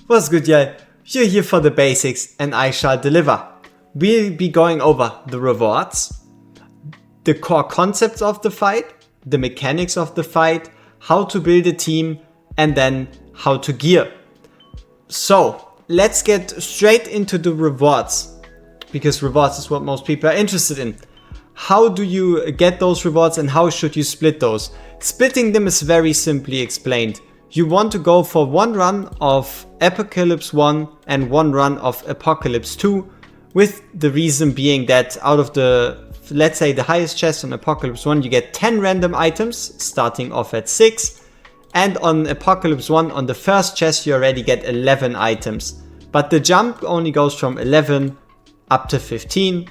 What's good, y'all? You're here for the basics and I shall deliver. We'll be going over the rewards, the core concepts of the fight, the mechanics of the fight, how to build a team, and then how to gear. So let's get straight into the rewards, because rewards is what most people are interested in. How do you get those rewards and how should you split those? Splitting them is very simply explained. You want to go for one run of Apocalypse 1 and one run of Apocalypse 2, with the reason being that out of the, let's say, the highest chest on Apocalypse 1, you get 10 random items starting off at 6, and on Apocalypse 1 on the first chest you already get 11 items, but the jump only goes from 11 up to 15,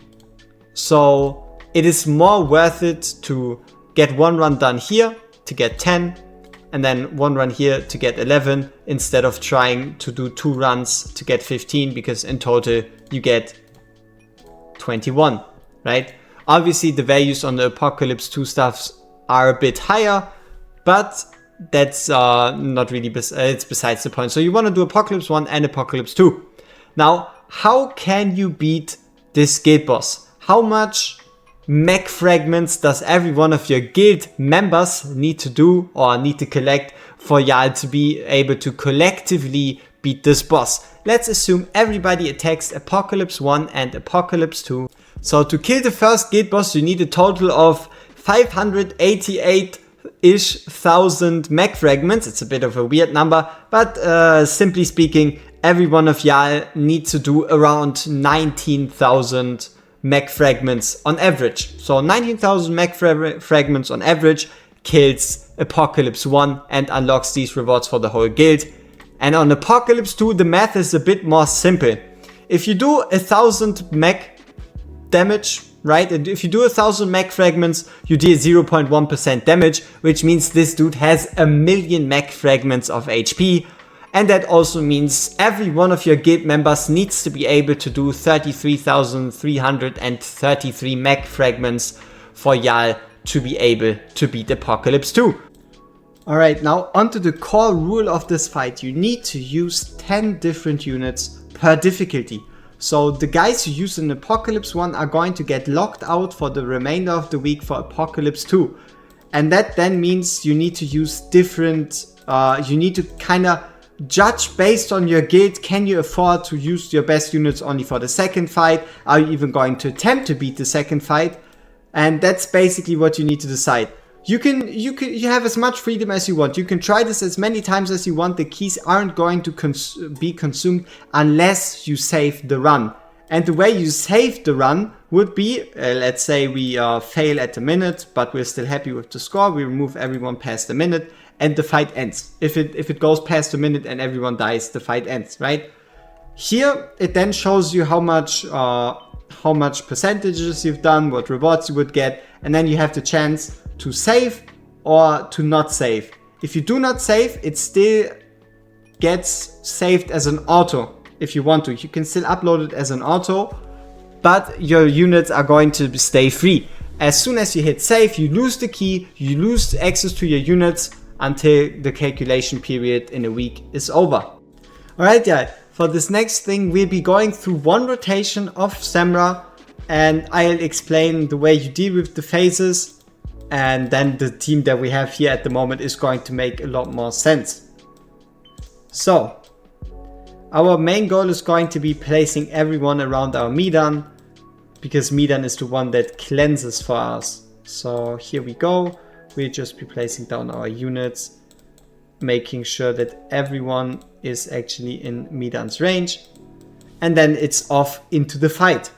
so it is more worth it to get one run done here to get 10 and then one run here to get 11 instead of trying to do 2 runs to get 15, because in total you get 21, right? Obviously the values on the Apocalypse 2 stuffs are a bit higher, but that's not really, it's besides the point. So you want to do Apocalypse 1 and Apocalypse 2. Now, how can you beat this guild boss? How much mech fragments does every one of your guild members need to do or need to collect for y'all to be able to collectively beat this boss? Let's assume everybody attacks Apocalypse 1 and Apocalypse 2. So to kill the first guild boss you need a total of 588-ish thousand mech fragments. It's a bit of a weird number, but simply speaking, every one of y'all needs to do around 19,000 mech fragments on average. So 19,000 mech fragments on average kills Apocalypse 1 and unlocks these rewards for the whole guild. And on Apocalypse 2 the math is a bit more simple. If you do 1,000 mech damage, right, and if you do 1,000 mech fragments you deal 0.1% damage, which means this dude has 1,000,000 mech fragments of HP. And that also means every one of your guild members needs to be able to do 33,333 mech fragments for y'all to be able to beat Apocalypse 2. Alright, now onto the core rule of this fight. You need to use 10 different units per difficulty. So the guys you use in Apocalypse 1 are going to get locked out for the remainder of the week for Apocalypse 2. And that then means you need to use different, you need to kind of judge based on your guild. Can you afford to use your best units only for the second fight? Are you even going to attempt to beat the second fight? And that's basically what you need to decide. You have as much freedom as you want. You can try this as many times as you want. The keys aren't going to be consumed unless you save the run. And the way you save the run would be, let's say we fail at the minute, but we're still happy with the score. We remove everyone past the minute and the fight ends. If it goes past a minute and everyone dies, the fight ends, right? Here it then shows you how much percentages you've done, what rewards you would get, and then you have the chance to save or to not save. If you do not save, it still gets saved as an auto. If you want to, you can still upload it as an auto, but your units are going to stay free. As soon as you hit save, you lose the key, you lose access to your units until the calculation period in a week is over. Alright, yeah, for this next thing we'll be going through one rotation of Semrah, and I'll explain the way you deal with the phases, and then the team that we have here at the moment is going to make a lot more sense. So our main goal is going to be placing everyone around our Medan, because Medan is the one that cleanses for us. So here we go. We'll just be placing down our units, making sure that everyone is actually in Medan's range, and then it's off into the fight.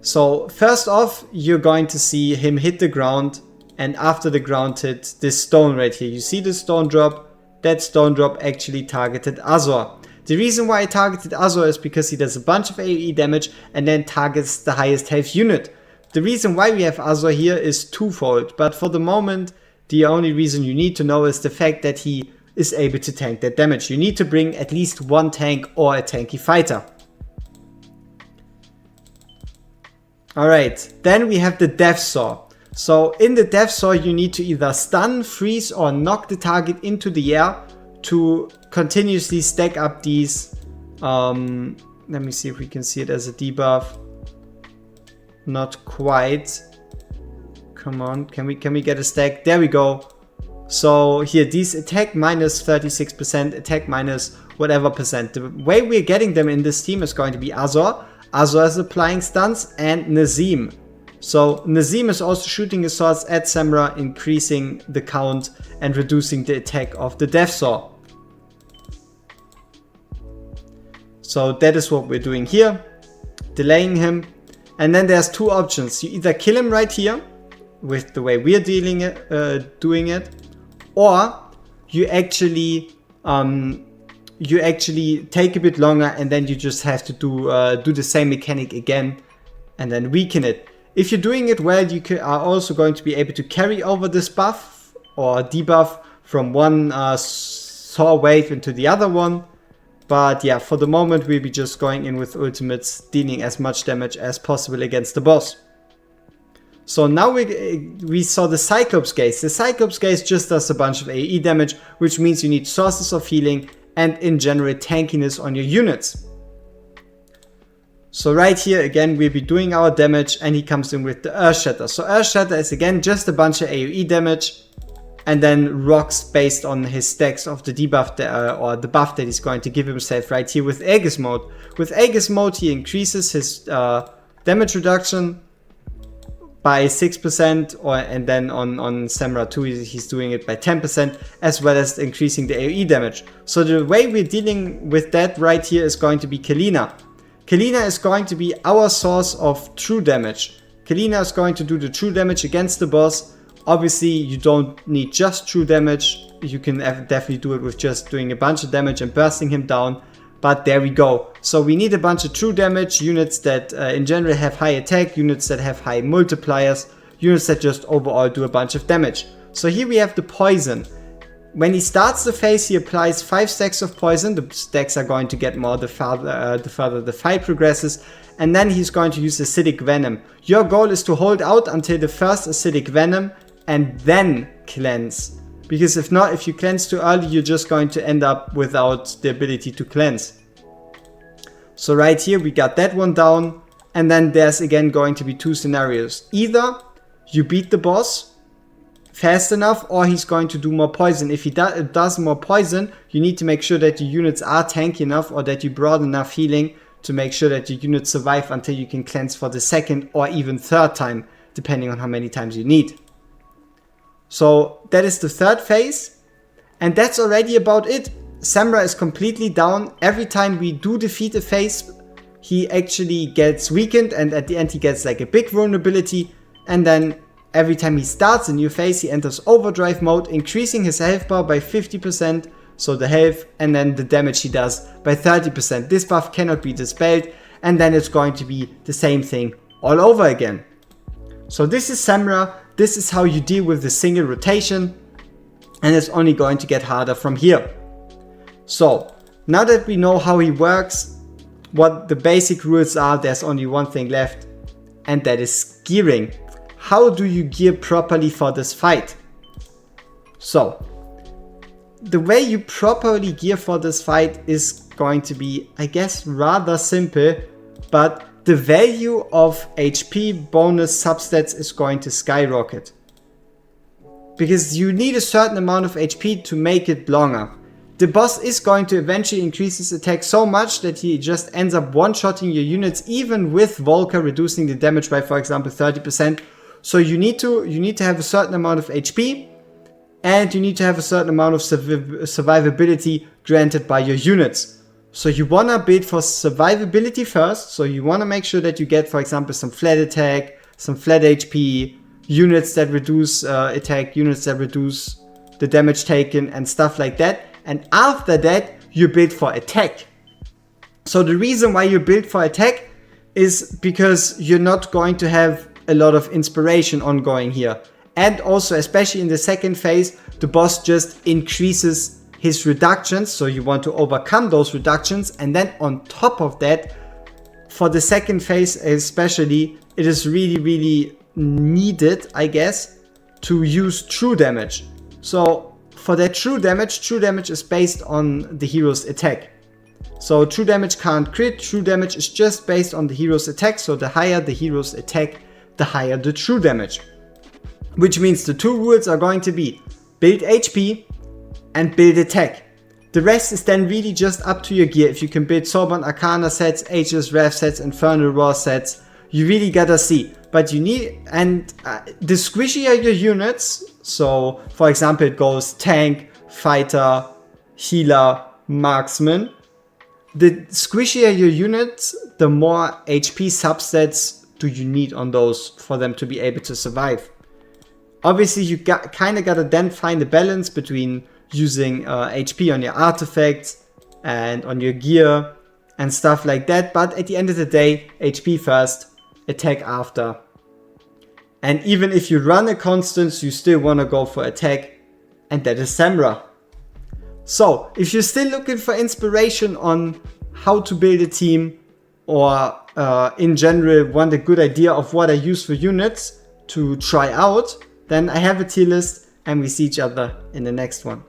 So first off, you're going to see him hit the ground, and after the ground hit, this stone right here, you see the stone drop. That stone drop actually targeted Azor. The reason why I targeted Azor is because he does a bunch of AoE damage and then targets the highest health unit. The reason why we have Azor here is twofold, but for the moment the only reason you need to know is the fact that he is able to tank that damage. You need to bring at least one tank or a tanky fighter. Alright, then we have the Death Saw. So in the Death Saw you need to either stun, freeze or knock the target into the air to continuously stack up these. Let me see if we can see it as a debuff. Not quite. Come on, can we get a stack? There we go. So here, these attack minus 36%, attack minus whatever percent. The way we're getting them in this team is going to be Azor. Azor is applying stunts, and Nazim. So Nazim is also shooting his swords at Semrah, increasing the count and reducing the attack of the Death Saw. So that is what we're doing here, delaying him. And then there's two options. You either kill him right here with the way we're doing it, or you actually take a bit longer, and then you just have to do the same mechanic again and then weaken it. If you're doing it well, you are also going to be able to carry over this buff or debuff from one saw wave into the other one. But yeah, for the moment we'll be just going in with ultimates, dealing as much damage as possible against the boss. So now we saw the Cyclops Gaze. The Cyclops Gaze just does a bunch of AoE damage, which means you need sources of healing and in general tankiness on your units. So right here again we'll be doing our damage, and he comes in with the Earth Shatter. So Earth Shatter is again just a bunch of AoE damage, and then rocks based on his stacks of the debuff or the buff that he's going to give himself right here with Aegis Mode. With Aegis Mode he increases his damage reduction by 6%, and then on Semrah 2 he's doing it by 10%, as well as increasing the AoE damage. So the way we're dealing with that right here is going to be Kalina. Kalina is going to be our source of true damage. Kalina is going to do the true damage against the boss. Obviously you don't need just true damage, you can definitely do it with just doing a bunch of damage and bursting him down, but there we go. So we need a bunch of true damage, units that in general have high attack, units that have high multipliers, units that just overall do a bunch of damage. So here we have the poison. When he starts the phase he applies 5 stacks of poison. The stacks are going to get more the further the fight progresses, and then he's going to use acidic venom. Your goal is to hold out until the first acidic venom and then cleanse, because if not, if you cleanse too early, you're just going to end up without the ability to cleanse. So right here we got that one down, and then there's again going to be two scenarios. Either you beat the boss fast enough, or he's going to do more poison. If he does more poison, you need to make sure that your units are tanky enough, or that you brought enough healing to make sure that your units survive until you can cleanse for the second or even third time, depending on how many times you need. So that is the third phase, and that's already about it. Semrah is completely down. Every time we do defeat a phase, he actually gets weakened, and at the end he gets like a big vulnerability, and then every time he starts a new phase he enters overdrive mode, increasing his health bar by 50%, so the health, and then the damage he does by 30%. This buff cannot be dispelled, and then it's going to be the same thing all over again. So this is Semrah. This is how you deal with the single rotation, and it's only going to get harder from here. So now that we know how he works, what the basic rules are, there's only one thing left, and that is gearing. How do you gear properly for this fight? So the way you properly gear for this fight is going to be, I guess, rather simple, but the value of HP bonus substats is going to skyrocket, because you need a certain amount of HP to make it longer. The boss is going to eventually increase his attack so much that he just ends up one-shotting your units, even with Volker reducing the damage by, for example, 30%. So you need to have a certain amount of HP, and you need to have a certain amount of survivability granted by your units. So you want to build for survivability first. So you want to make sure that you get, for example, some flat attack, some flat HP, units that reduce attack, units that reduce the damage taken, and stuff like that. And after that, you build for attack. So the reason why you build for attack is because you're not going to have a lot of inspiration ongoing here. And also, especially in the second phase, the boss just increases his reductions, so you want to overcome those reductions. And then on top of that, for the second phase especially, it is really needed, I guess, to use true damage. So for their true damage is based on the hero's attack. So true damage can't crit, true damage is just based on the hero's attack, so the higher the hero's attack, the higher the true damage. Which means the two rules are going to be build HP and build attack. The rest is then really just up to your gear. If you can build Sorbonne Arcana sets, Aegis Wrath sets, Infernal Roar sets, you really gotta see. But you need, and the squishier your units, so for example it goes tank, fighter, healer, marksman. The squishier your units, the more HP subsets do you need on those for them to be able to survive. Obviously you kind of gotta then find a balance between using HP on your artifacts and on your gear and stuff like that, but at the end of the day, HP first, attack after. And even if you run a constance, you still want to go for attack, and that is Semrah. So, if you're still looking for inspiration on how to build a team, or in general want a good idea of what I use for units to try out, then I have a tier list, and we see each other in the next one.